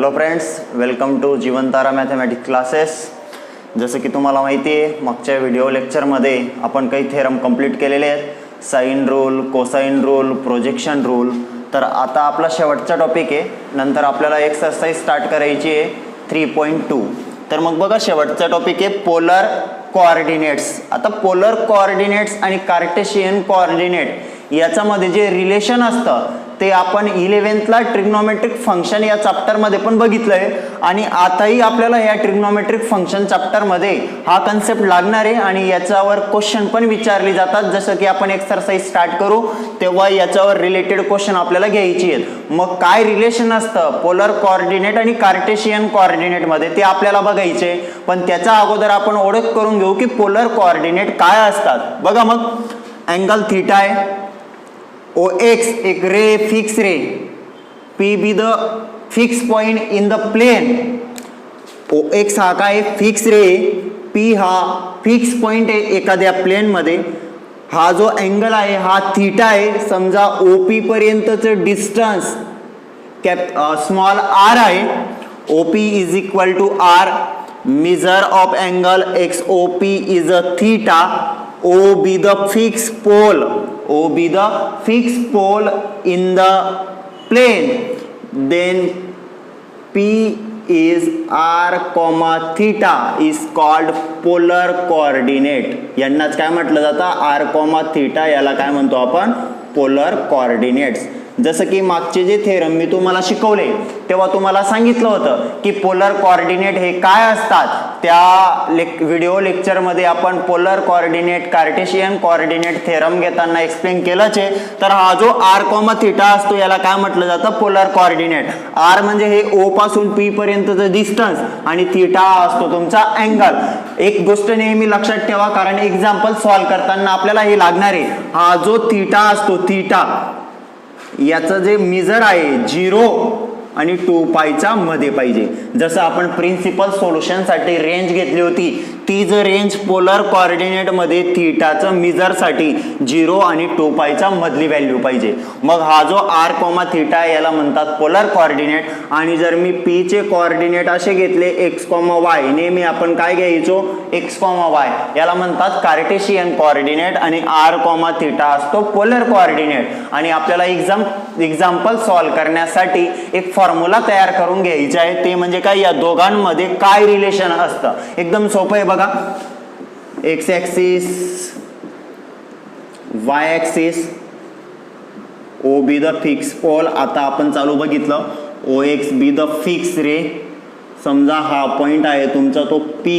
Hello friends, welcome to Jeevantara mathematics classes. जसं की तुम्हाला माहिती आहे, मागच्या व्हिडिओ लेक्चरमध्ये आपण काही थेरम कंप्लीट केलेले आहेत. Sine rule, cosine rule, projection rule. तर आता आपला शेवटचा टॉपिक आहे. नंतर आपल्याला एक्सरसाइज स्टार्ट करायची आहे 3.2. तर मग बघा, शेवटचा टॉपिक आहे पोलर कोऑर्डिनेट्स. आता पोलर कोऑर्डिनेट्स आणि कार्टेशियन कोऑर्डिनेट याच्यामध्ये जे रिलेशन असतं ते आपण 11th ट्रिग्नोमेट्रिक फंक्शन या चॅप्टरमध्ये पण बघितलंय. आणि आताही आपल्याला या ट्रिग्नोमेट्रिक फंक्शन चॅप्टरमध्ये हा कन्सेप्ट लागणार आहे आणि याच्यावर क्वेश्चन पण विचारले जातात. जसं की आपण एक्सरसाइज स्टार्ट करू तेव्हा याच्यावर रिलेटेड क्वेश्चन आपल्याला घ्यायची आहेत. मग काय रिलेशन असतं पोलर कोऑर्डिनेट आणि कार्टेशियन कोऑर्डिनेटमध्ये ते आपल्याला बघायचे. पण त्याच्या अगोदर आपण ओळख करून घेऊ की पोलर कोऑर्डिनेट काय असतात. बघा, मग अँगल थीटा आहे, OX एक ray fix ray, P be the fix point in the plane. OX हा काय फिक्स रे, P हा फिक्स पॉइंट आहे एखाद्या प्लेन मध्ये. हा जो अँगल आहे हा थीटा आहे. समजा OP पर्यंतचं डिस्टन्स स्मॉल r आहे. OP is equal to r. Measure of angle XOP is a theta. O be the fixed pole. O be the fixed pole in the plane. Then P is r comma theta is called polar coordinate. यांनाच काय म्हटलं जातं, r comma theta. याला काय म्हणतो आपण, polar coordinates. जसं की मागचे जे थेरम मी तुम्हाला शिकवले तेव्हा तुम्हाला सांगितलं होतं की पोलर कोऑर्डिनेट हे काय असतात. त्या व्हिडिओ लेक्चरमध्ये आपण polar coordinate, Cartesian coordinate theorem घेताना एक्सप्लेन केलंच आहे. तर हा जो r कॉमा थीटा असतो याला काय म्हटलं जातं, पोलर कोऑर्डिनेट. r म्हणजे हे O पासून P पर्यंतचं डिस्टन्स आणि थीटा असतो तुमचा अँगल. एक गोष्ट नेहमी लक्षात ठेवा, कारण एक्झाम्पल सॉल्व्ह करताना आपल्याला हे लागणार आहे. हा जो थीटा असतो, थीटा याचं जे मेजर आहे 0 आणि 2π मध्ये पाहिजे. जसं आपण प्रिन्सिपल सोल्युशन साठी रेंज घेतली होती, ती जर रेंज पोलर कोऑर्डिनेट मध्ये थीटाचं मेजर साठी 0 आणि 2π मधली व्हॅल्यू पाहिजे. मग हा जो r कॉमा थीटा याला म्हणतात पोलर कोऑर्डिनेट. आणि जर मी P चे कोऑर्डिनेट असे घेतले x कॉमा y, नेहमी आपण काय घ्यायचो, x कॉमा y, याला म्हणतात कार्टेशियन कोऑर्डिनेट. आणि r कॉमा थीटा असतो पोलर कोऑर्डिनेट. आणि आपल्याला एक्झाम्पल सॉल्व्ह करण्यासाठी एक फॉर्म्युला तयार करून घ्यायचा आहे. ते म्हणजे काय, या दोघांमध्ये काय रिलेशन असतं. एकदम सोपं आहे बघा. X axis, Y axis, O be the fix pole. आता आपण चालू बघितलं, OX be the fix ray. समजा हा पॉइंट आहे तुमचा तो P.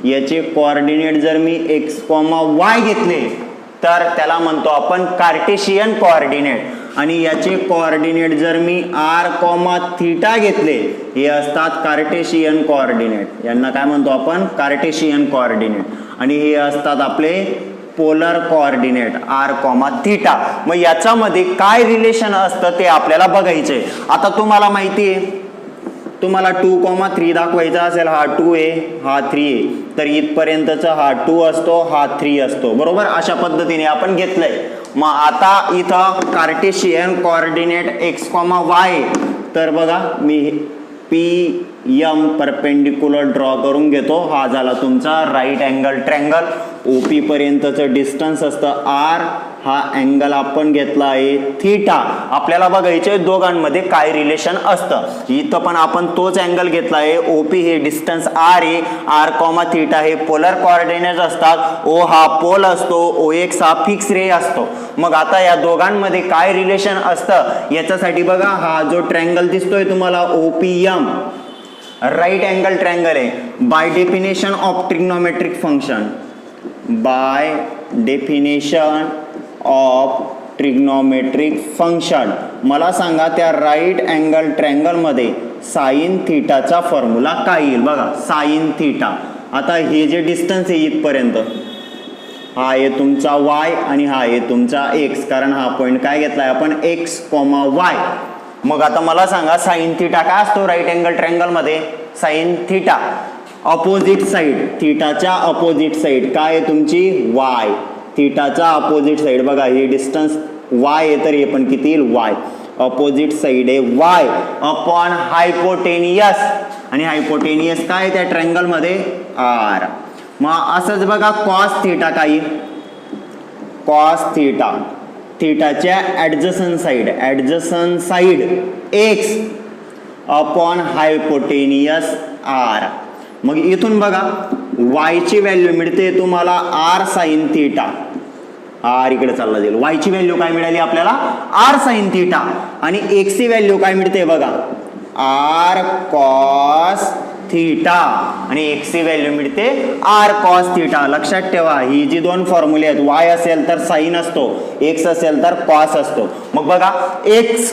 याचे कोऑर्डिनेट जर मी x, y घेतले तर त्याला म्हणतो आपण कार्टेशियन कोऑर्डिनेट. आणि याचे कोऑर्डिनेट जर मी r कॉमा थीटा घेतले, हे असतात कार्टेशियन कोऑर्डिनेट. यांना काय म्हणतो आपण, कार्टेशियन कोऑर्डिनेट. आणि हे असतात आपले polar coordinate r comma theta. मग याच्यामध्ये काय रिलेशन असतं ते आपल्याला बघायचंय. आता तुम्हाला माहिती आहे, तुम्हाला 2,3 दाखवायचा असेल, हा 2 आहे, हा 3 आहे, तर इथपर्यंतचा हा 2 असतो, हा 3 असतो, बरोबर. अशा पद्धतीने आपण घेतलंय. मग आता इथं कार्टेशियन कोऑर्डिनेट x, y. तर बघा, मी PM परपेंडिक्युलर ड्रॉ करून घेतो. हा झाला तुमचा राईट अँगल ट्रँगल. OP पर्यंतचं डिस्टन्स असतं r. हा अँगल आपण घेतला आहे थीटा. आपल्याला बघायचे दोघांमध्ये काय रिलेशन असतं. इथं पण आपण तोच अँगल घेतला आहे. OP हे डिस्टन्स r आहे, r कॉमा थीटा हे पोलर कोऑर्डिनेट असतात. O हा पोल असतो, OX हा फिक्स रे असतो. मग आता या दोघांमध्ये काय रिलेशन असतं याच्यासाठी बघा, हा जो ट्रँगल दिसतोय तुम्हाला OPM, राईट अँगल ट्रँगल आहे. By definition of trigonometric function, by definition of trigonometric function. मला सांगा, त्या राईट अँगल ट्रँगल मध्ये साइन थीटाचा फॉर्म्युला काय येईल. बघा, साइन थीटा. आता हे जे डिस्टन्स आहे इथपर्यंत, हा आहे तुमचा y आणि हा आहे तुमचा x, कारण हा पॉइंट काय घेतलाय आपण, x, y. मग आता मला सांगा, साइन थीटा काय असतो राईट अँगल ट्रँगल मध्ये. साइन थीटा अपोजिट साइड, थीटाच्या अपोजिट साइड काय आहे तुमची, y. थीटाचा अपोजिट साइड बघा, हे डिस्टन्स y आहे तर हे पण किती येईल, y. ऑपोजिट साइड आहे y अपॉन हायपोटेनियस, आणि हायपोटेनियस काय त्या ट्रायंगल मध्ये r. मग असंच बघा कॉस थिटा काय, कॉस थिटा, थिटाच्या adjacent side x upon hypotenuse r. मग इथून बघा y ची व्हॅल्यू मिळते तुम्हाला r साइन थिटा, r इकडे चालला जाईल. y ची व्हॅल्यू काय मिळाली आपल्याला r साइन थिटा, आणि x ची व्हॅल्यू काय मिळते बघा r कॉस थिटा, आणि x ची व्हॅल्यू मिळते r कॉस थिटा. लक्षात ठेवा ही जी दोन फॉर्म्युले आहेत, y असेल तर साइन असतो, x असेल तर कॉस असतो. मग बघा x,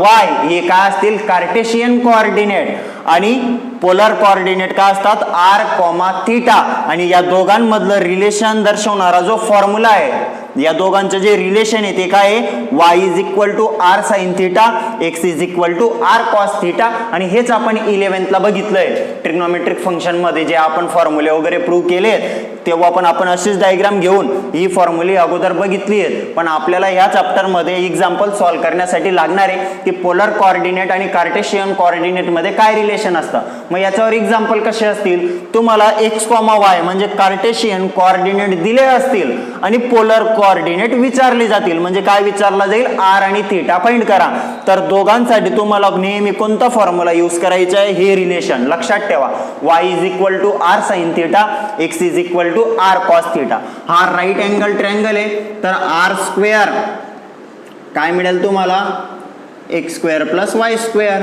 y हे काय असतील कार्टेशियन कोऑर्डिनेट, आणि पोलर कोऑर्डिनेट काय असतात r, थिटा. आणि या दोघांमधलं रिलेशन दर्शवणारा जो फॉर्म्युला आहे, या दोघांचं जे रिलेशन आहे ते काय आहे, y is equal to r sine theta, x is equal to r cos theta. आणि हेच आपण 11th बघितलंय ट्रिग्नोमेट्रिक फंक्शन मध्ये, जे आपण फॉर्म्युले वगैरे प्रूव्ह केले तेव्हा पण आपण अशीच डायग्राम घेऊन ही फॉर्म्युले अगोदर बघितली आहेत. पण आपल्याला ह्या चॅप्टर मध्ये एक्झाम्पल सॉल्व्ह करण्यासाठी लागणार आहे की पोलर कोऑर्डिनेट आणि कार्टेशियन कोऑर्डिनेट मध्ये काय रिलेशन असतं. मग याच्यावर एक्झाम्पल कसे असतील, तुम्हाला x, y म्हणजे कार्टेशियन कोऑर्डिनेट दिले असतील आणि पोलर कोऑर्डिनेट विचारले जातील. म्हणजे काय विचारला जाईल, r आणि थिटा फाइंड करा. तर दोघांसाठी तुम्हाला नेहमी कोणता फॉर्म्युला यूज करायचा आहे, हे रिलेशन लक्षात ठेवा. y is equal to r sine theta, x is equal to r cos theta. हा राईट अँगल ट्रायंगल आहे, तर r स्क्वेअर काय मिळेल तुम्हाला x square plus y square.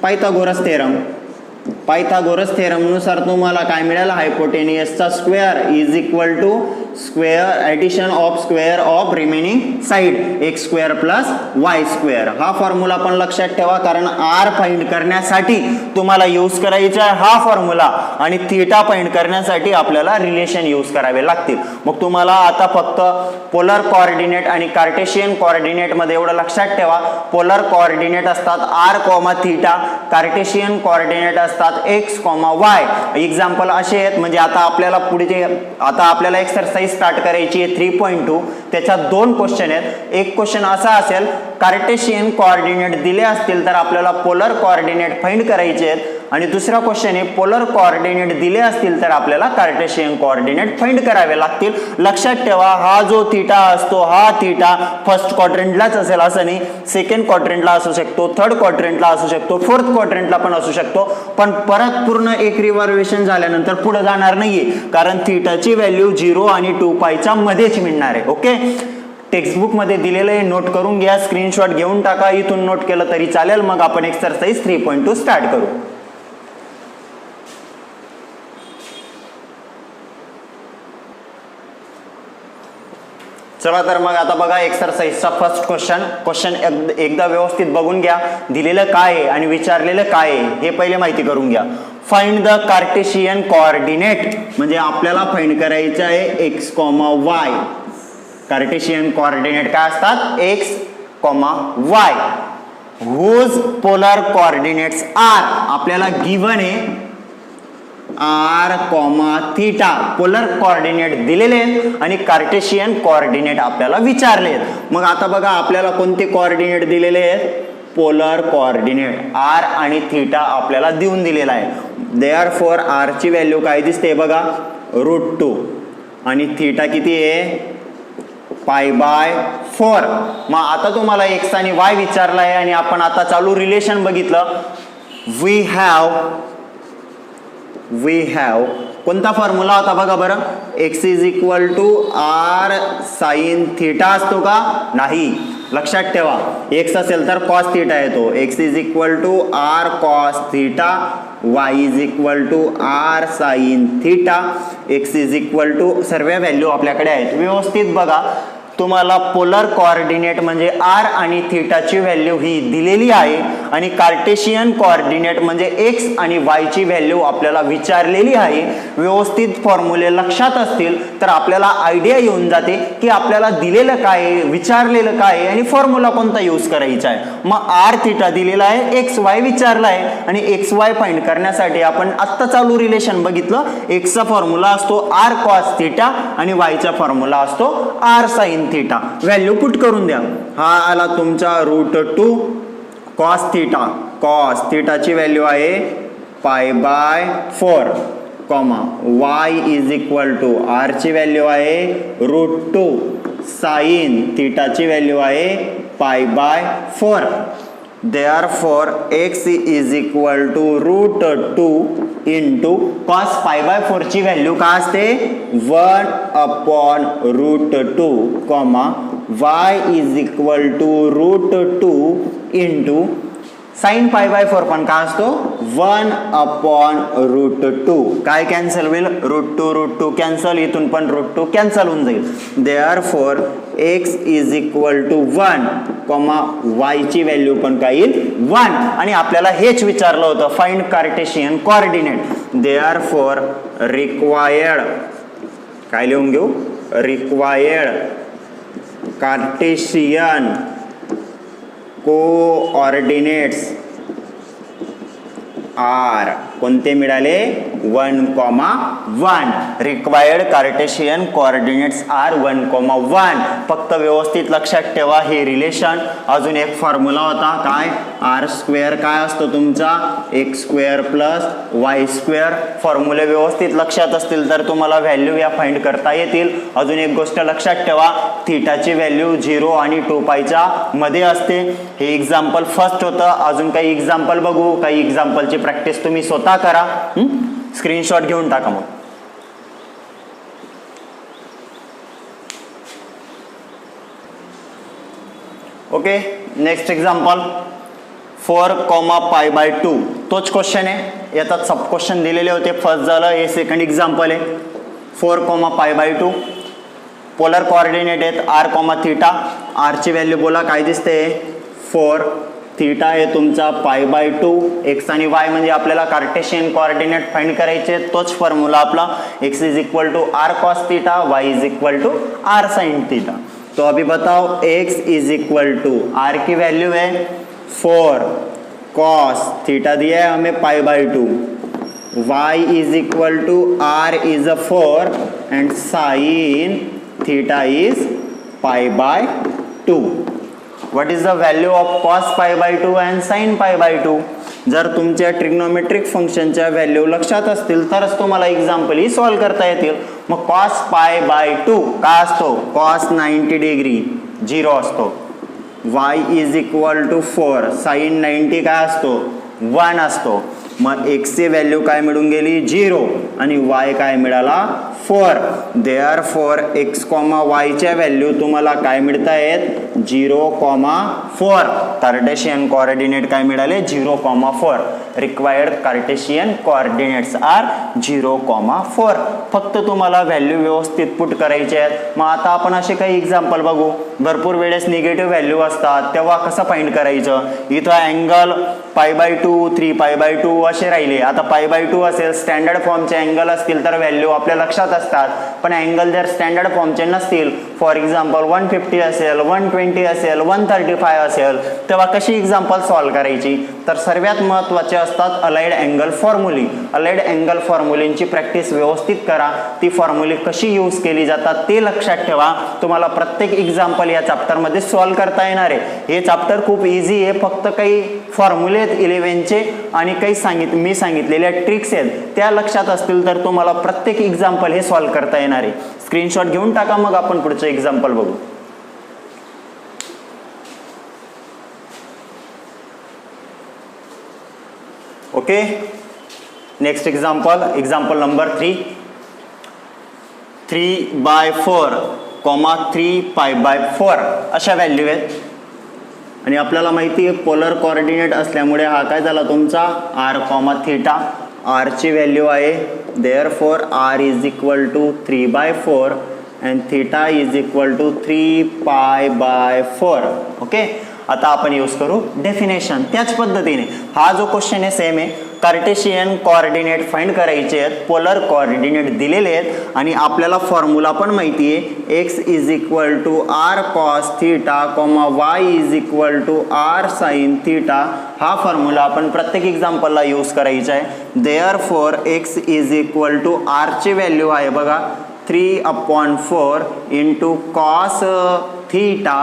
Pythagoras theorem, Pythagoras theorem नुसार तुम्हाला काय मिळेल, हायपोटेनियसचा square is equal to square addition of square of remaining side x square plus y square. हा फॉर्म्युला पण लक्षात ठेवा, कारण r फाइंड करण्यासाठी तुम्हाला यूज करायचा आहे हा फॉर्म्युला, आणि थिटा फाइंड करण्यासाठी आपल्याला रिलेशन यूज करावे लागतील. मग तुम्हाला आता फक्त पोलर कोऑर्डिनेट आणि कार्टेशियन कोऑर्डिनेट मध्ये एवढं लक्षात ठेवा, पोलर कोऑर्डिनेट असतात r, थिटा, कार्टेशियन कोऑर्डिनेट असतात x, y. एक्झाम्पल असे आहेत, म्हणजे आता आपल्याला पुढे आपल्याला एक्सरसाइज स्टार्ट करायची आहे 3.2. त्याच्यात 2 क्वेश्चन आहेत. एक क्वेश्चन असा असेल, कार्टेशियन कोऑर्डिनेट दिले असतील तर आपल्याला पोलर कोऑर्डिनेट फाइंड करायचे आहेत, आणि दुसरा क्वेश्चन आहे पोलर कोऑर्डिनेट दिले असतील तर आपल्याला कार्टेशियन कोऑर्डिनेट फाइंड करावे लागतील. लक्षात ठेवा हा जो थिटा असतो, हा थिटा फर्स्ट क्वाड्रंटलाच असेल असं नाही, सेकंड क्वाड्रंटला असू शकतो, थर्ड क्वाड्रंटला असू शकतो, फोर्थ क्वाड्रंटला पण असू शकतो. पण परत पूर्ण एक रिव्हर्वेशन झाल्यानंतर पुढे जाणार नाहीये, कारण थिटाची व्हॅल्यू 0 आणि 2π मध्येच मिळणार आहे. ओके, टेक्स्टबुक मध्ये दिलेलं आहे, नोट करून घ्या, स्क्रीनशॉट घेऊन टाका, इथून नोट केलं तरी चालेल. मग आपण एक्सरसाइज 3.2 स्टार्ट करू. चला तर मग आता बघा एक्सरसाइजचा फर्स्ट क्वेश्चन एकदा व्यवस्थित बघून घ्या. दिलेलं काय आहे आणि विचारलेलं काय आहे हे पहिले माहिती करून घ्या. फाइंड द कार्टेशियन कोऑर्डिनेट, म्हणजे आपल्याला फाइंड करायचं आहे x, y. कार्टेशियन कोऑर्डिनेट काय असतात, x, y. Whose polar coordinates are, आपल्याला गिव्हन आहे r, थिटा. पोलर कोऑर्डिनेट दिलेले आहेत आणि कार्टेशियन कोऑर्डिनेट आपल्याला विचारले आहेत. मग आता बघा आपल्याला कोणते कोऑर्डिनेट दिलेले आहेत, पोलर कोऑर्डिनेट r आणि थिटा आपल्याला देऊन दिलेला आहे. देअरफॉर r ची व्हॅल्यू काय दिसते बघा √2, आणि थिटा किती आहे π/4. मग आता तुम्हाला x आणि y विचारला आहे, आणि आपण आता चालू रिलेशन बघितलं. वी हॅव कोणता फॉर्म्युला होता बघा बरं, x is equal to r sine theta असतो का, नाही. लक्षात ठेवा x असेल तर कॉस थिटा येतो. x is equal to r cos theta, y is equal to r sine theta, x is equal to सर्व व्हॅल्यू आपल्याकडे आहेत. व्यवस्थित बघा, तुम्हाला पोलर कोऑर्डिनेट म्हणजे r आणि थिटाची व्हॅल्यू ही दिलेली आहे, आणि कार्टेशियन कोऑर्डिनेट म्हणजे x आणि y ची व्हॅल्यू आपल्याला विचारलेली आहे. व्यवस्थित फॉर्म्युले लक्षात असतील तर आपल्याला आयडिया येऊन जाते की आपल्याला दिलेलं काय आहे, विचारलेलं काय आहे, आणि फॉर्म्युला कोणता यूज करायचा आहे. मग r थिटा दिलेला आहे, x y विचारला आहे, आणि x y फाइंड करण्यासाठी आपण आत्ता चालू रिलेशन बघितलं. x चा फॉर्म्युला असतो r कॉस थिटा आणि y चा फॉर्म्युला असतो r sine theta. Value put करून द्या. हा आला तुमचा √2 कॉस थिटा. कॉस थिटाची व्हॅल्यू आहे π/4 comma y is equal to r ची व्हॅल्यू आहे √2 साइन थिटाची व्हॅल्यू आहे π/4. Therefore x is equal to √2 into cos π/4 ची व्हॅल्यू काय असते 1/√2 comma y is equal to √2 into sine π/4 पण काय असतो 1/√2. काय कॅन्सल होईल √2 कॅन्सल, इथून पण √2 कॅन्सल होऊन जाईल. Therefore x is equal to 1 comma y ची व्हॅल्यू पण काय येईल 1. आणि आपल्याला हेच विचारलं होतं find Cartesian coordinate. Therefore required काय लिहून घेऊ रिक्वायर्ड कार्टेशियन कोऑर्डिनेट्स आर कोणते मिळाले 1,1. Required Cartesian coordinates are 1,1. फक्त व्यवस्थित लक्षात ठेवा हे रिलेशन. अजून एक फॉर्म्युला होता काय r² काय असतो तुमचा x² प्लस y². फॉर्म्युले व्यवस्थित लक्षात असतील तर तुम्हाला व्हॅल्यू या फाइंड करता येतील. अजून एक गोष्ट लक्षात ठेवा थीटाची व्हॅल्यू 0 आणि 2π मध्ये असते. हे एक्झाम्पल फर्स्ट होतं. अजून काही एक्झाम्पल बघू. काही एक्झाम्पलची प्रॅक्टिस तुम्ही स्वतः करा. स्क्रीनशॉट घेऊन टाका मग. Okay next example 4,π/2. तोच क्वेश्चन आहे. याच्यात सब क्वेश्चन दिलेले होते. फर्स्ट झालं हे सेकंड एक्झाम्पल आहे. 4,π/2 पोलर कोऑर्डिनेट आहेत r, r ची व्हॅल्यू बोला काय दिसते 4. थीटा आहे तुमचा π/2. x आणि y म्हणजे आपल्याला कार्टेशियन कोऑर्डिनेट फाइंड करायचे. तोच फॉर्म्युला आपला x is equal to r cos theta, y is equal to r sin theta. तो अभी बताओ x is equal to r की वैल्यू है 4 cos थीटा दिया है हमें π/2, y is equal to r is 4 and sin theta is π/2. What is the value of cos π/2 and sin π/2? जर तुमच्या ट्रिग्नोमेट्रिक फंक्शनच्या व्हॅल्यू लक्षात असतील तरच तुम्हाला एक्झाम्पल ही सॉल्व करता येतील. मग cos π/2 काय असतो cos 90 डिग्री 0 असतो. y is equal to 4 sin 90 काय असतो 1 असतो. मग x ची व्हॅल्यू काय मिळून गेली 0 आणि y काय मिळाला 4. देअरफॉर x, y च्या व्हॅल्यू तुम्हाला काय मिळत आहेत 0,4. कार्टेशियन कोऑर्डिनेट काय मिळाले 0,4. Required Cartesian coordinates are 0,4. फक्त तुम्हाला व्हॅल्यू व्यवस्थित पुट करायचे आहेत. मग आता आपण असे काही एक्झाम्पल बघू. भरपूर वेळेस निगेटिव्ह व्हॅल्यू असतात तेव्हा कसं फाइंड करायचं. इथं अँगल π/2 3π/2 असे राहिले. आता π/2 असेल स्टँडर्ड फॉर्मचे अँगल असतील तर व्हॅल्यू आपल्या लक्षात असतात. पण अँगल जर स्टँडर्ड फॉर्मचे नसतील फॉर एक्झाम्पल 150 असेल 120 असेल 135 असेल तेव्हा कशी एक्झाम्पल सॉल्व करायची. तर सर्वात महत्त्वाचे असतात allied angle फॉर्म्युली. Allied angle फॉर्म्युलेंची practice व्यवस्थित करा. ती फॉर्म्युले कशी यूज केली जातात ते लक्षात ठेवा. तुम्हाला प्रत्येक एक्झाम्पल या चॅप्टरमध्ये सॉल्व करता येणार आहे. हे चॅप्टर खूप इझी आहे. फक्त काही फॉर्म्युले 11चे आणि काही मी सांगितलेल्या ट्रिक्स आहेत त्या लक्षात असतील तर तुम्हाला प्रत्येक एक्झाम्पल हे सॉल्व करता येणार आहे. स्क्रीनशॉट घेऊन टाका मग आपण पुढचं एक्झाम्पल बघू. ओके नेक्स्ट एक्झाम्पल नंबर 3/4, 3π/4 अशा व्हॅल्यू आहेत. आणि आपल्याला माहिती आहे पोलर कोऑर्डिनेट असल्यामुळे हा काय झाला तुमचा r, थीटा. r ची व्हॅल्यू आहे therefore r is equal to 3/4 and theta is equal to 3π/4. Okay आता आपण यूज करू डेफिनेशन. त्याच पद्धतीने हा जो क्वेश्चन आहे सेम आहे. कार्टेशियन कोऑर्डिनेट फाइंड करायचे आहेत. पोलर कोऑर्डिनेट दिलेले आहेत आणि आपल्याला फॉर्म्युला पण माहिती आहे x is equal to r cos theta, y is equal to r sin theta. हा फॉर्म्युला आपण प्रत्येक एक्झाम्पलला यूज करायचा आहे. Therefore x is equal to r ची व्हॅल्यू आहे बघा 3/4 इंटू कॉस थीटा,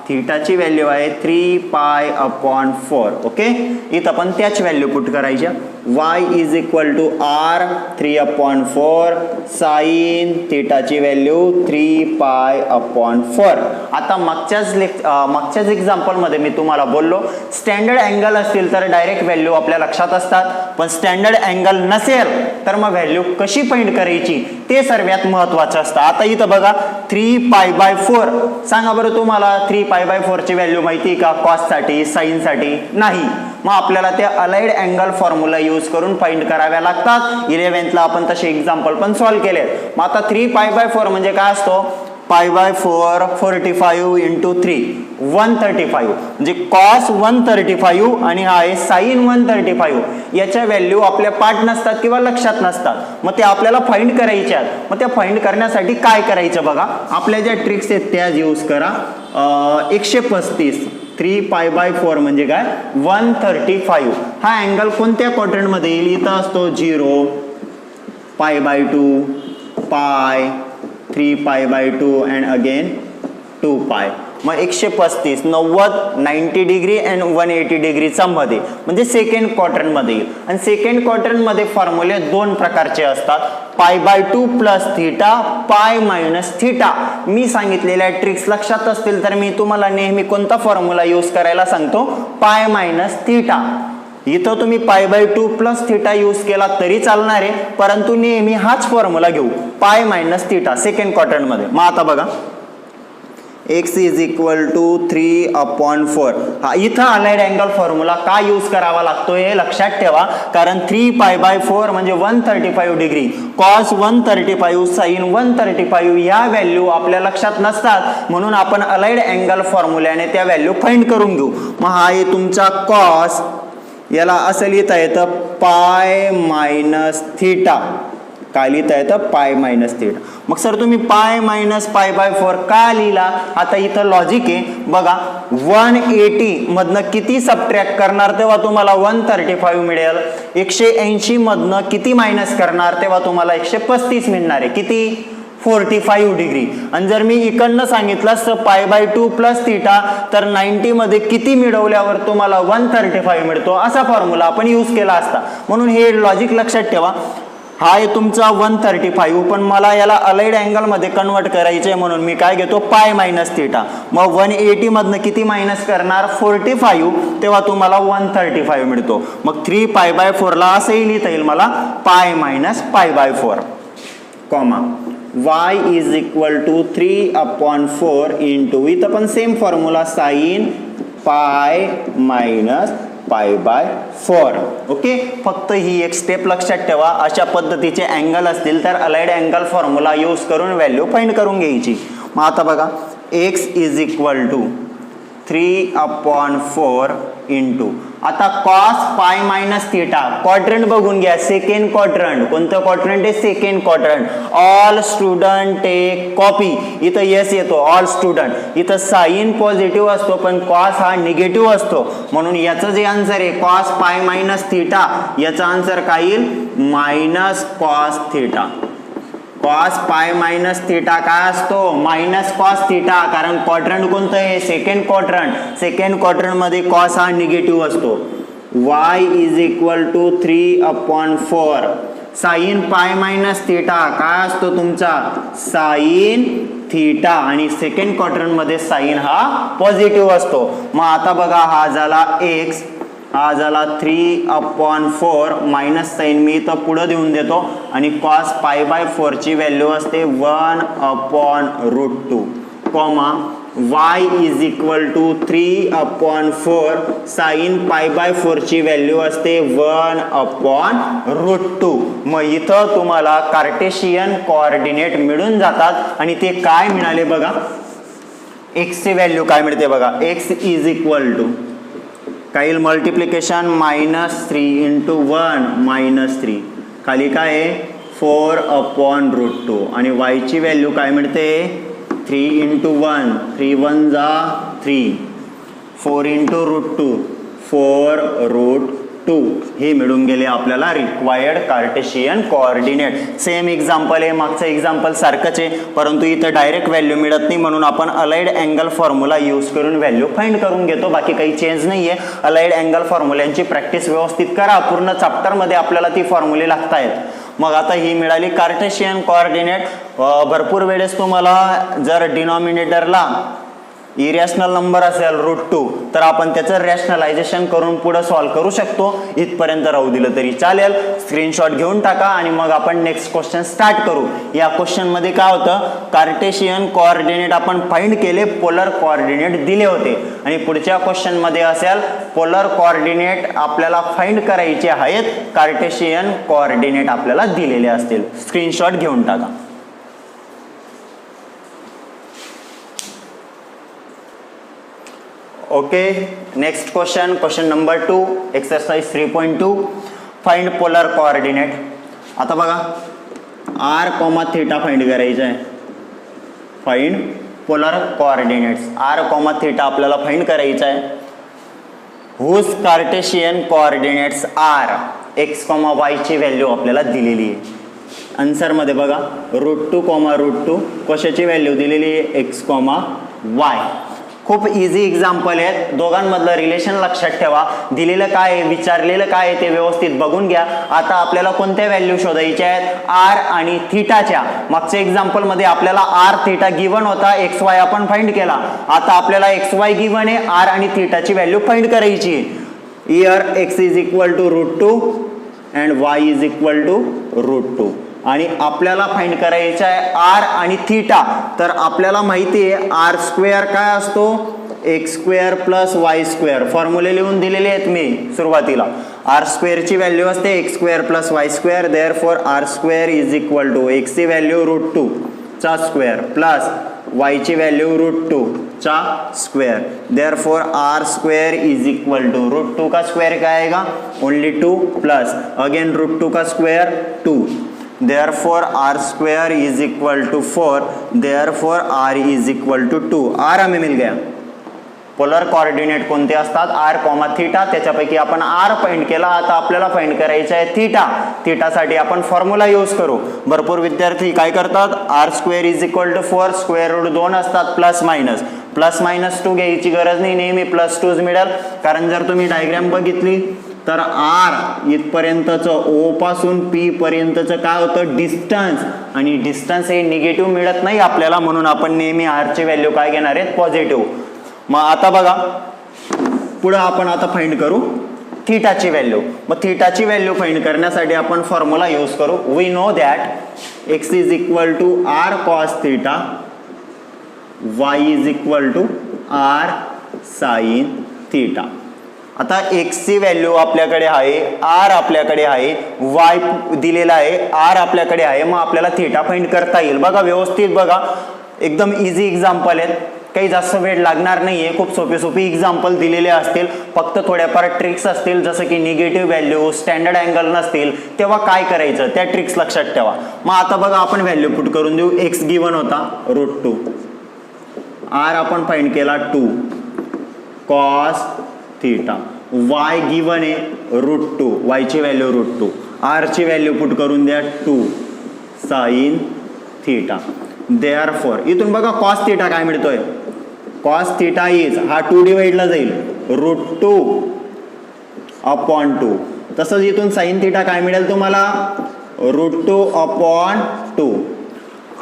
थीटाची व्हॅल्यू आहे 3π/4. ओके, इथं पण त्याच व्हॅल्यू पुट करायच्या. y is equal to r 3/4 sine थीटाची व्हॅल्यू 3π/4. आता मागच्याच एक्झाम्पलमध्ये मी तुम्हाला बोललो स्टँडर्ड अँगल असतील तर डायरेक्ट व्हॅल्यू आपल्या लक्षात असतात, पण स्टँडर्ड अँगल नसेल तर मग व्हॅल्यू कशी फाइंड करायची ते सर्वात महत्त्वाचं असतं. आता इथं बघा 3π/4, सांगा बरं तुम्हाला 3π/4 ची व्हॅल्यू माहिती का कॉससाठी साईनसाठी? नाही. मग आपल्याला त्या अलाइड अँगल फॉर्म्युला यूज करून फाइंड कराव्या लागतात. 11th आपण तसे एक्झाम्पल पण सॉल्व्ह केले. मग आता 3π/4 म्हणजे काय असतो? π/4 45 इंटू 3 135, म्हणजे कॉस 135 आणि हा आहे साइन 135. याच्या व्हॅल्यू आपल्या पाठ नसतात किंवा लक्षात नसतात, मग ते आपल्याला फाइंड करायच्या. मग त्या फाइंड करण्यासाठी काय करायचं बघा, आपल्या ज्या ट्रिक्स आहेत त्याच यूज करा. 135 3π/4 म्हणजे काय 135. हा अँगल कोणत्या क्वाड्रंटमध्ये येईल? इथं असतो 0, π/2, पाय, 3π/2 अँड अगेन 2π. मग 135 90 डिग्री अँड 180 डिग्रीचा मध्ये म्हणजे सेकंड क्वाड्रंटमध्ये येईल. आणि सेकंड क्वाड्रंटमध्ये फॉर्म्युले दोन प्रकारचे असतात, π/2 plus theta, pi minus theta. मी सांगितलेल्या ट्रिक्स लक्षात असतील तर मी तुम्हाला नेहमी कोणता फॉर्म्युला यूज करायला सांगतो? पाय मायनस थीटा. इथं तुम्ही π/2 प्लस थीटा यूज केला तरी चालणार आहे, परंतु नेहमी हाच फॉर्म्युला घेऊ, पाय मायनस थीटा सेकंड क्वाड्रंटमध्ये. मग आता बघा x इज इक्वल टू 3/4. हा इथं अलाइड अँगल फॉर्म्युला का यूज करावा लागतो हे लक्षात ठेवा, कारण 3π/4 म्हणजे 135 डिग्री, कॉस 135, साइन 135 या व्हॅल्यू आपल्या लक्षात नसतात, म्हणून आपण अलाइड अँगल फॉर्म्युल्याने त्या व्हॅल्यू फाइंड करून घेऊ. मग हा आहे तुमचा कॉस, याला असं लिहिता येतं पाय मायनस थीटा. काय लिहिता येतं? पाय मायनस थीटा. मग सर तुम्ही पाय मायनस π/4 का लिहिला? आता इथं लॉजिक आहे बघा, 180 मधनं किती सबट्रॅक्ट करणार तेव्हा तुम्हाला 135 मिळेल, 180 मधनं किती मायनस करणार तेव्हा तुम्हाला 135 मिळणार आहे. किती? 45 डिग्री. आणि जर मी इकडनं सांगितलं असतं π/2 प्लस थीटा तर 90 मध्ये किती मिळवल्यावर तुम्हाला 135 मिळतो, असा फॉर्म्युला आपण यूज केला असता. म्हणून हे लॉजिक लक्षात ठेवा. हा आहे तुमचा 135, पण मला याला अलाइड अँगल मध्ये कन्वर्ट करायचे म्हणून मी काय घेतो? पाय मायनस थीटा. मग 180 मधनं किती मायनस करणार? 45, तेव्हा तुम्हाला 135 मिळतो. मग 3π/4 ला असंही लिहिता येईल मला pi minus π/4, comma y is equal to 3/4 into इथं पण same formula sine pi minus π/4. Okay, फक्त ही एक स्टेप लक्षात ठेवा. अशा पद्धतीचे अँगल असतील तर अलाइड अँगल फॉर्म्युला यूज करून व्हॅल्यू फाइंड करून घ्यायची. मग आता बघा x is equal to 3/4 into आता cos pi minus theta. Quadrant बघून घ्या, सेकंड क्वाड्रंट. कोणतं क्वाड्रंट आहे? Second quadrant. All student take copy. इथं यस येतो, ऑल स्टुडंट. इथं साइन पॉझिटिव्ह असतो पण कॉस हा निगेटिव्ह असतो, म्हणून याचं जे आन्सर आहे कॉस पाय मायनस थीटा, याचा आन्सर काय येईल? Minus cos theta. Cos pi minus theta काय असतो? Minus cos theta. कारण क्वाड्रंट कोणतं आहे? Second quadrant. सेकंड क्वाड्रंट मध्ये कॉस हा निगेटिव्ह असतो. y is equal to 3/4 sine pi minus theta काय असतो तुमचा? Sine theta. आणि सेकंड क्वाड्रंट मध्ये साइन हा पॉझिटिव्ह असतो. मग आता बघा हा झाला x, हा झाला 3/4 मायनस साइन मी इथं पुढं देऊन देतो आणि कॉस π/4 ची व्हॅल्यू असते 1/√2, comma y is equal to 3/4 sine π/4 ची व्हॅल्यू असते 1/√2. मग इथं तुम्हाला कार्टेशियन कोऑर्डिनेट मिळून जातात आणि ते काय मिळाले बघा, x ची व्हॅल्यू काय मिळते बघा, x इज इक्वल टू काय येईल? मल्टिप्लिकेशन -3 इंटू 1 -3, खाली काय आहे? 4/√2 आणि y ची व्हॅल्यू काय मिळते? 3 इंटू 1, 3 1 जा 3, 4 इंटू √2 4√2. 2 हे मिळून गेले आपल्याला required Cartesian coordinate. Same example आहे, मागचं एक्झाम्पल सारखंच आहे, परंतु इथं डायरेक्ट व्हॅल्यू मिळत नाही म्हणून आपण अलाइड अँगल फॉर्म्युला यूज करून व्हॅल्यू फाइंड करून घेतो. बाकी काही चेंज नाही आहे. अलाइड अँगल फॉर्म्युल्यांची प्रॅक्टिस व्यवस्थित करा. पूर्ण चॅप्टरमध्ये आपल्याला ती फॉर्म्युले लागत आहेत. मग आता ही मिळाली कार्टेशियन कोऑर्डिनेट. भरपूर वेळेस तुम्हाला जर डिनॉमिनेटरला इरॅशनल नंबर असेल √2 तर आपण त्याचं रॅशनलायझेशन करून पुढे सॉल्व्ह करू शकतो. इथपर्यंत राहू दिलं तरी चालेल. स्क्रीनशॉट घेऊन टाका आणि मग आपण नेक्स्ट क्वेश्चन स्टार्ट करू. या क्वेश्चनमध्ये काय होतं, कार्टेशियन कोऑर्डिनेट आपण फाइंड केले, पोलर कोऑर्डिनेट दिले होते आणि पुढच्या क्वेश्चनमध्ये असेल पोलर कोऑर्डिनेट आपल्याला फाइंड करायचे आहेत, कार्टेशियन कोऑर्डिनेट आपल्याला दिलेले असतील. स्क्रीनशॉट घेऊन टाका. Okay, next question number 2, exercise 3.2, find polar coordinate. आता बघा r, θ फाइंड करायचं आहे. फाइंड पोलर कोऑर्डिनेट्स r, θ आपल्याला फाइंड करायचं आहे. Whose Cartesian coordinates are, x, y ची व्हॅल्यू आपल्याला दिलेली आहे. आन्सरमध्ये बघा √2, कशाची व्हॅल्यू दिलेली आहे, x, y. खूप इझी एक्झाम्पल आहेत. दोघांमधलं रिलेशन लक्षात ठेवा. दिलेलं काय आहे, विचारलेलं काय आहे ते व्यवस्थित बघून घ्या. आता आपल्याला कोणत्या व्हॅल्यू शोधायच्या आहेत, आर आणि थीटाच्या. मागच्या एक्झाम्पलमध्ये आपल्याला आर थीटा गिवन होता, एक्स वाय आपण फाइंड केला. आता आपल्याला एक्स वाय गिवन आहे, आर आणि थीटाची व्हॅल्यू फाइंड करायची आहे. Here x is equal to √2 and y is equal to √2 आणि आपल्याला फाइंड करायचं आहे आर आणि थीटा. तर आपल्याला माहिती आहे आर स्क्वेअर काय असतो, x² + y². फॉर्म्युले लिहून दिलेले आहेत मी सुरुवातीला. आर स्क्वेअरची व्हॅल्यू असते x² + y². Therefore r² is equal to x ची व्हॅल्यू √2 चा स्क्वेअर प्लस y ची व्हॅल्यू √2 चा square. Therefore r² is equal to √2 का स्क्वेअर काय आएगा, ओनली 2 प्लस अगेन √2 का square 2. Therefore r² is equal to 4. Therefore r is equal to 2. r हमें mill गया. Polar coordinate कोणते असतात, r, θ. त्याच्यापैकी आपण r फाइंड केला. आता आपल्याला फाइंड करायचं आहे थीटा. थीटासाठी आपण फॉर्म्युला यूज करू. भरपूर विद्यार्थी काय करतात, r² इज इक्वल टू 4, √2 असतात प्लस मायनस 2 घ्यायची गरज नाही, नेहमी +2 मिळेल. कारण जर तुम्ही डायग्राम बघितली तर आर इथपर्यंतचं, ओ पासून पी पर्यंतचं काय होतं, डिस्टन्स. आणि डिस्टन्स हे निगेटिव्ह मिळत नाही आपल्याला, म्हणून आपण नेहमी आर ची व्हॅल्यू काय घेणार आहेत, पॉझिटिव्ह. मग आता बघा पुढे आपण आता फाइंड करू थीटाची व्हॅल्यू. मग थीटाची व्हॅल्यू फाइंड करण्यासाठी आपण फॉर्म्युला यूज करू. We know that x is equal to r cos θ, y is equal to r sin θ. आता x ची व्हॅल्यू आपल्याकडे आहे, r आपल्याकडे आहे, y दिलेला आहे, r आपल्याकडे आहे. मग आपल्याला थीटा फाइंड करता येईल. बघा व्यवस्थित बघा, एकदम इझी एक्झाम्पल आहेत, काही जास्त वेळ लागणार नाहीये. खूप सोपी एक्झाम्पल दिलेले असतील, फक्त थोड्याफार ट्रिक्स असतील, जसं की निगेटिव्ह व्हॅल्यू, स्टँडर्ड अँगल नसतील तेव्हा काय करायचं त्या ट्रिक्स लक्षात ठेवा. मग आता बघा आपण व्हॅल्यू पुट करून देऊ. x गिवन होता √2, r आपण फाइंड केला 2 cos θ, y गिवन आहे √2, y ची व्हॅल्यू √2, r ची व्हॅल्यू पुट करून द्या 2 sin θ. देअरफॉर इथून बघा cos θ काय मिळतोय, cos θ इज, हा 2 डिवाइडला जाईल √2 अपॉन 2. तसंच इथून sin θ काय मिळेल तुम्हाला, √2/2.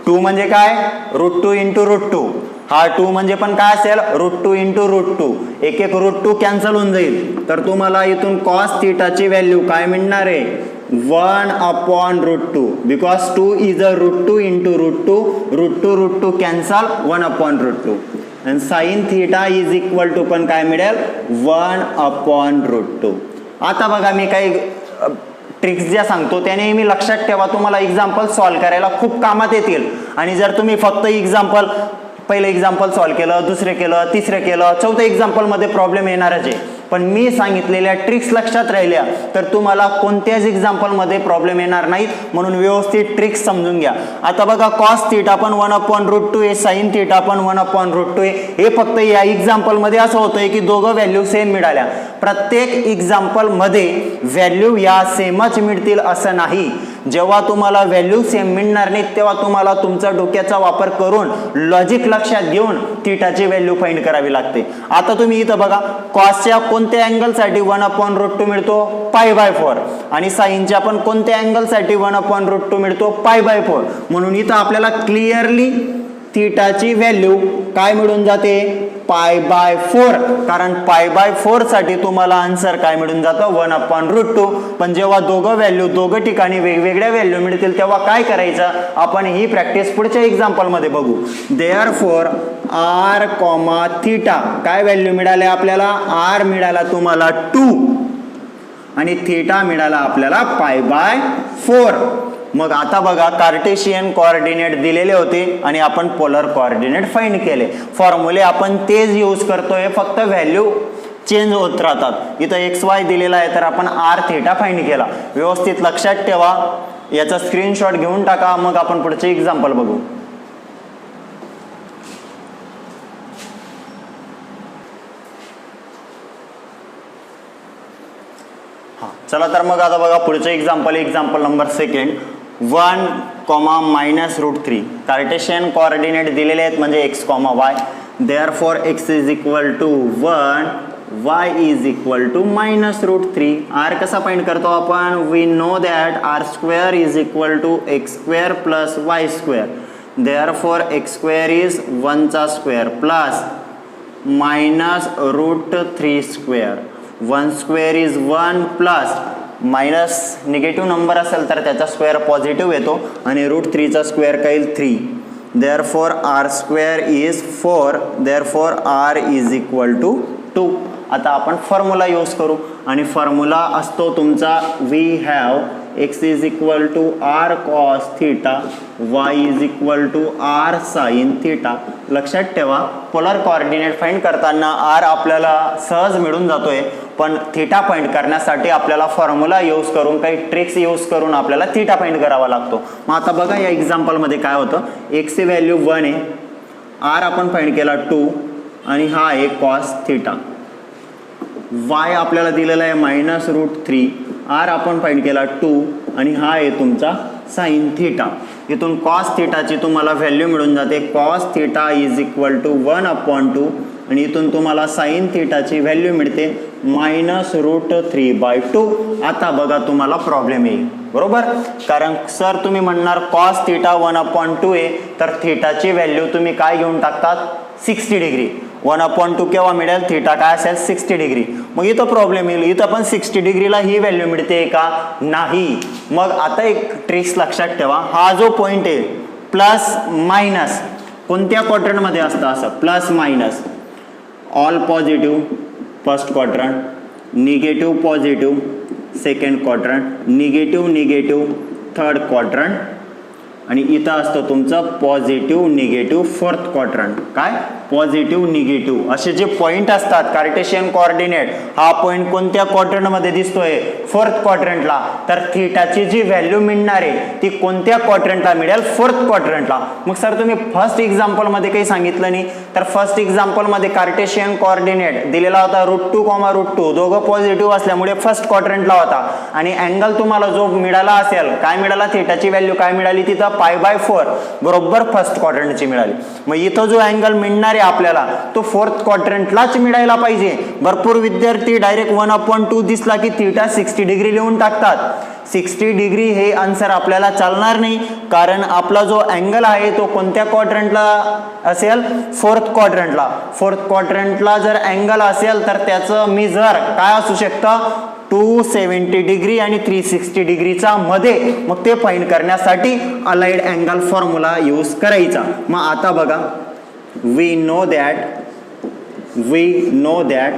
2 म्हणजे काय, √2 × √2. हा 2 म्हणजे पण काय असेल, √2 × √2. एक √2 कॅन्सल होऊन जाईल. तर तुम्हाला इथून cos θ ची व्हॅल्यू काय मिळणार आहे, 1/√2. Because 2 is a √2 × √2. √2 कॅन्सल, 1/√2. आणि sin θ इज इक्वल टू पण काय मिळेल, 1/√2. आता बघा मी काही ट्रिक्स ज्या सांगतो त्याने मी लक्षात ठेवा, तुम्हाला एक्झाम्पल सॉल्व्ह करायला खूप कामात येतील. आणि जर तुम्ही फक्त एक्झाम्पल पहिलं एक्झाम्पल सॉल्व्ह केलं, दुसरे केलं, तिसरे केलं, चौथं एक्झाम्पलमध्ये प्रॉब्लेम येणारच आहे. पण मी सांगितलेल्या ट्रिक्स लक्षात राहिल्या तर तुम्हाला कोणत्याच एक्झाम्पलमध्ये प्रॉब्लेम येणार नाहीत. म्हणून व्यवस्थित ट्रिक्स समजून घ्या. आता बघा कॉस थीटा पण 1/√2 आहे, साइन थीटा पण 1/√2 आहे. हे फक्त या एक्झाम्पलमध्ये असं होतंय की दोघं व्हॅल्यू सेम मिळाल्या. प्रत्येक एक्झाम्पलमध्ये व्हॅल्यू या सेमच मिळतील असं नाही. जेव्हा तुम्हाला व्हॅल्यू सेम मिळणार नाहीत तेव्हा तुम्हाला तुमचा डोक्याचा वापर करून लॉजिक लक्षात घेऊन थीटाची व्हॅल्यू फाइंड करावी लागते. आता तुम्ही इथं बघा कॉसच्या कोणत्या अँगलसाठी 1/√2 मिळतो π/4 आणि साइनच्या पण कोणत्या अँगलसाठी 1/√2 मिळतो π/4. म्हणून इथं आपल्याला क्लिअरली थीटाची व्हॅल्यू काय मिळून जाते π/4. कारण π/4 साठी तुम्हाला आन्सर काय मिळून जातं 1/√2. पण जेव्हा दोघं ठिकाणी वेगवेगळ्या व्हॅल्यू मिळतील तेव्हा काय करायचं आपण ही प्रॅक्टिस पुढच्या एक्झाम्पल मध्ये बघू. देअरफॉर r, थीटा काय व्हॅल्यू मिळाल्या आपल्याला, r मिळाला तुम्हाला 2 आणि थीटा मिळाला आपल्याला π/4. मग आता बघा कार्टेशियन कोऑर्डिनेट दिलेले होते आणि आपण पोलर कोऑर्डिनेट फाइंड केले. फॉर्म्युले आपण तेच यूज करतोय, फक्त व्हॅल्यू चेंज होत राहतात. इथं XY दिलेला आहे तर आपण r थीटा फाइंड केला. व्यवस्थित लक्षात ठेवा, याचा स्क्रीनशॉट घेऊन टाका. मग आपण पुढचे एक्झाम्पल बघू. चला तर मग आता बघा पुढचं एक्झाम्पल नंबर 2 1, -√3. कार्टेशियन कोऑर्डिनेट दिलेले आहेत म्हणजे x, y. Therefore x is equal to 1, y is equal to -√3. r कसा फाइंड करतो आपण, we know that r² is equal to x² plus y². Therefore x² is 1² plus -√3². 1² is 1 plus minus negative number असेल तर त्याचा square positive येतो आणि √3चा square काय येईल 3. Therefore r² is 4. Therefore r is equal to 2. आता आपण फॉर्म्युला यूज करू आणि फॉर्म्युला असतो तुमचा we have x is equal to r cos theta, y is equal to r sin theta. लक्षात ठेवा पोलर कोऑर्डिनेट फाइंड करताना r आपल्याला सहज मिळून जातोय, पण थीटा फाइंड करण्यासाठी आपल्याला फॉर्म्युला यूज करून काही ट्रिक्स यूज करून आपल्याला थीटा फाइंड करावा लागतो. मग आता बघा या एक्झाम्पलमध्ये काय होतं, x ची व्हॅल्यू 1 आहे, r आपण फाइंड केला 2 आणि हा आहे cos थीटा. y आपल्याला दिलेला आहे -√3, r आपण फाइंड केला 2 आणि हा आहे तुमचा साइन थीटा. इथून cos थीटाची तुम्हाला व्हॅल्यू मिळून जाते cos theta is equal to 1/2 आणि इथून तुम्हाला साइन थीटाची व्हॅल्यू मिळते -√3/2. आता बघा तुम्हाला प्रॉब्लेम येईल बरोबर, कारण सर तुम्ही म्हणणार cos थीटा 1/2 आहे तर थीटाची व्हॅल्यू तुम्ही काय घेऊन टाकतात 60 डिग्री. 1/2 केव्हा मिळेल, थीटा काय असेल 60 डिग्री. मग इथं प्रॉब्लेम येईल, इथं पण 60 डिग्रीला ही व्हॅल्यू मिळते का, नाही. मग आता एक ट्रिक्स लक्षात ठेवा, हा जो पॉइंट आहे प्लस मायनस कोणत्या क्वाड्रंटमध्ये असतं, असं plus minus all positive first quadrant, negative positive second quadrant, negative third quadrant आणि इथं असतं तुमचं पॉझिटिव्ह निगेटिव्ह फोर्थ क्वाड्रंट. काय पॉझिटिव्ह निगेटिव्ह असे जे पॉइंट असतात कार्टेशियन कोऑर्डिनेट, हा पॉइंट कोणत्या क्वाड्रंटमध्ये दिसतोय, फोर्थ क्वाड्रंटला. तर थीटाची जी व्हॅल्यू मिळणार आहे ती कोणत्या क्वाड्रंटला मिळेल, फोर्थ क्वाड्रंटला. मग सर तुम्ही फर्स्ट एक्झाम्पलमध्ये काही सांगितलं नाही, तर फर्स्ट एक्झाम्पलमध्ये कार्टेशियन कोऑर्डिनेट दिलेला होता √2, दोघं पॉझिटिव्ह असल्यामुळे फर्स्ट क्वाड्रंटला होता आणि अँगल तुम्हाला जो मिळाला असेल, काय मिळाला, थीटाची व्हॅल्यू काय मिळाली तिथं π/4 बरोबर फर्स्ट क्वाड्रंटची मिळाली. मग इथं जो अँगल मिळणार आहे आपल्याला तो फोर्थ क्वाड्रंटलाच मिळायला पाहिजे. भरपूर विद्यार्थी डायरेक्ट 1/2 दिसला की थीटा 60 डिग्री लिहून टाकतात. 60 डिग्री हे आन्सर आपल्याला चालणार नाही, कारण आपला जो अँगल आहे तो कोणत्या क्वाड्रंटला असेल, फोर्थ क्वाड्रंटला. फोर्थ क्वाड्रंटला जर अँगल असेल तर त्याचं मेजर काय असू शकतं, 270 डिग्री आणि 360 डिग्रीचा मध्ये. मग ते फाइंड करण्यासाठी अलाइड अँगल फॉर्म्युला यूज करायचा. मग आता बघा we know that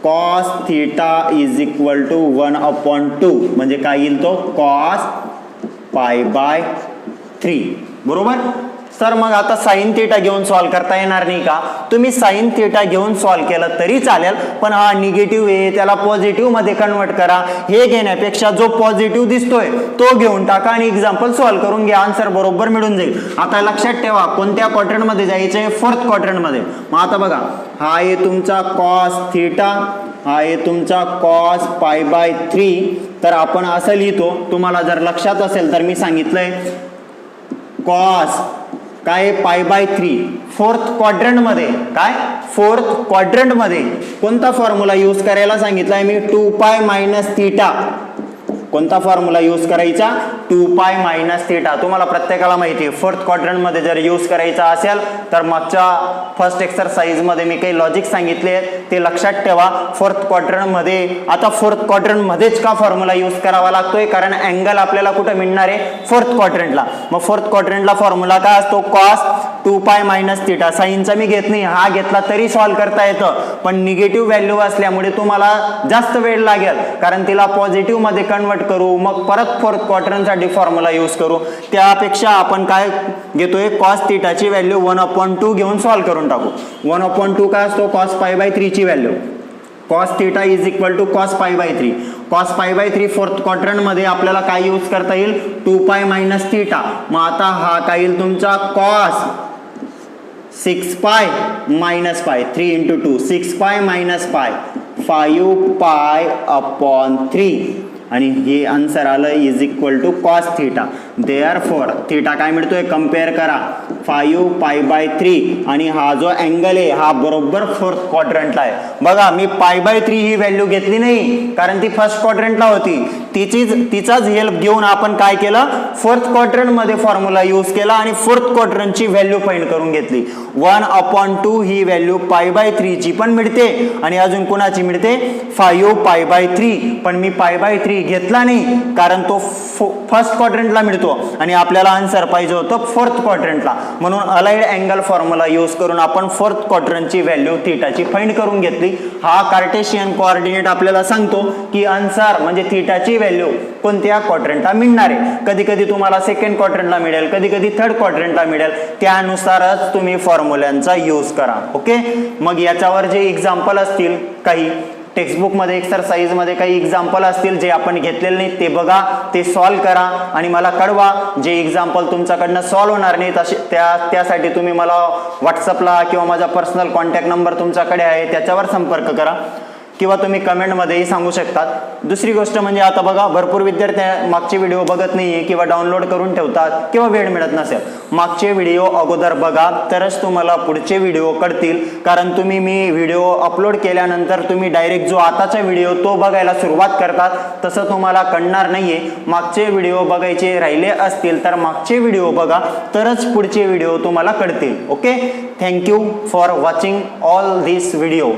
cos theta is equal to 1/2 म्हणजे काय येईल तो cos π/3 बरोबर. सर मग आता साइन थिटा घेऊन सॉल्व्ह करता येणार नाही का? तुम्ही साइन थिटा घेऊन सॉल्व्ह केलं तरी चालेल, पण हा निगेटिव्ह आहे त्याला पॉझिटिव्ह मध्ये कन्वर्ट करा. हे घेण्यापेक्षा जो पॉझिटिव्ह दिसतोय तो घेऊन टाका आणि एक्झाम्पल सॉल्व्ह करून घ्या, आन्सर बरोबर मिळून जाईल. आता लक्षात ठेवा कोणत्या क्वाड्रंट मध्ये जायचंय? फोर्थ क्वाड्रंट मध्ये. मग आता बघा, हा आहे तुमचा कॉस थिटा, हा आहे तुमचा कॉस पाय बाय 3. तर आपण असं लिहितो, तुम्हाला जर लक्षात असेल तर मी सांगितलंय कॉस काय पाय बाय 3 फोर्थ क्वाड्रंट मध्ये. काय फोर्थ क्वाड्रंट मध्ये कोणता फॉर्म्युला यूज करायला सांगितलाय मी? 2 पाय मायनस थिटा. कोणता फॉर्म्युला यूज करायचा? 2 पाय मायनस थिटा. तुम्हाला प्रत्येकाला माहिती आहे फोर्थ क्वाड्रंट मध्ये जर यूज करायचा असेल तर मागच्या फर्स्ट एक्सरसाइज मध्ये मी काही लॉजिक सांगितले ते लक्षात ठेवा. फोर्थ क्वाड्रंट मध्ये, आता फोर्थ क्वाड्रंट मध्येच का फॉर्म्युला यूज करावा लागतोय? कारण अँगल आपल्याला कुठे मिळणार आहे? फोर्थ क्वाड्रंटला. मग फोर्थ क्वाड्रंटला फॉर्म्युला काय असतो? Cos 2 pi minus theta. साइनचा मी घेत नाही, हा घेतला तरी सॉल्व्ह करता येतं, पण निगेटिव्ह व्हॅल्यू असल्यामुळे तुम्हाला जास्त वेळ लागेल, कारण तिला पॉझिटिव्ह मध्ये कन्वर्ट करू, मग परत फोर्थ क्वाड्रंट साठी फॉर्म्युला यूज करू. त्यापेक्षा आपण काय घेतोय? कॉस थिटाची व्हॅल्यू 1/2 घेऊन सॉल्व्ह करून टाकू. 1/2 काय असतो? कॉस पाय बाय 3 ची value. Cos theta is equal to cos pi by 3. Cos pi by 3 fourth quadrant मध्ये आपल्याला काय यूज करता येईल? 2 पाय मायनस थिटा. मग आता हा काय येईल तुमचा? Cos 6 pi minus pi. 3 into 2 6 pi minus pi 5 pi upon 3. आणि हे आन्सर आलं is equal to cos theta. Therefore theta काय मिळतोय? कम्पेअर करा 5 पाय बाय 3 आणि हा जो अँगल आहे हा बरोबर फोर्थ क्वाड्रंटला आहे. बघा मी पाय बाय 3 ही व्हॅल्यू घेतली नाही कारण ती फर्स्ट क्वाड्रंटला होती. तिचाच हेल्प घेऊन आपण काय केलं? फोर्थ क्वाड्रंट मध्ये फॉर्म्युला यूज केला आणि फोर्थ क्वाड्रंटची व्हॅल्यू फाइंड करून घेतली. 1/2 ही व्हॅल्यू पाय बाय 3 ची पण मिळते आणि अजून कोणाची मिळते? 5 पाय बाय 3. पण मी पाय बाय 3 घेतला नाही कारण तो फर्स्ट क्वाड्रंटला मिळतो आणि आपल्याला आन्सर पाहिजे होतं फोर्थ क्वाड्रंटला. म्हणून अलाइड अँगल फॉर्म्युला यूज करून आपण फोर्थ क्वाड्रंटची व्हॅल्यू थिटाची फाइंड करून घेतली. हा कार्टेशियन कोऑर्डिनेट आपल्याला सांगतो की आन्सर म्हणजे थिटाची व्हॅल्यू कोणत्या क्वाड्रंटला मिळणार आहे. कधी कधी तुम्हाला सेकंड क्वाड्रंटला मिळेल, कधी कधी थर्ड क्वाड्रंटला मिळेल, त्यानुसारच तुम्ही फॉर्म्युल्यांचा यूज करा. ओके. मग याच्यावर जे एक्झाम्पल असतील, काही टेक्स्टबुक मध्ये एक्सरसाइज मध्ये काही एक्झाम्पल असतील जे आपण घेतलेले नाही ते बघा, ते सॉल्व्ह करा आणि मला कळवा. जे एक्झाम्पल तुमच्याकडनं सॉल्व्ह होणार नाही त्यासाठी तुम्ही मला व्हॉट्सअपला किंवा माझा पर्सनल कॉन्टॅक्ट नंबर तुमच्याकडे आहे त्याच्यावर संपर्क करा किंवा तुम्ही कमेंटमध्येही सांगू शकतात. दुसरी गोष्ट म्हणजे आता बघा भरपूर विद्यार्थी मागचे व्हिडिओ बघत नाहीये किंवा डाउनलोड करून ठेवतात किंवा वेळ मिळत नसेल. मागचे व्हिडिओ अगोदर बघा तरच तुम्हाला पुढचे व्हिडिओ कळतील. कारण तुम्ही मी व्हिडिओ अपलोड केल्यानंतर तुम्ही डायरेक्ट जो आताचा व्हिडिओ तो बघायला सुरुवात करतात, तसं तुम्हाला कळणार नाहीये. मागचे व्हिडिओ बघायचे राहिले असतील तर मागचे व्हिडिओ बघा तरच पुढचे व्हिडिओ तुम्हाला कळतील. Okay. Thank you for watching all this video.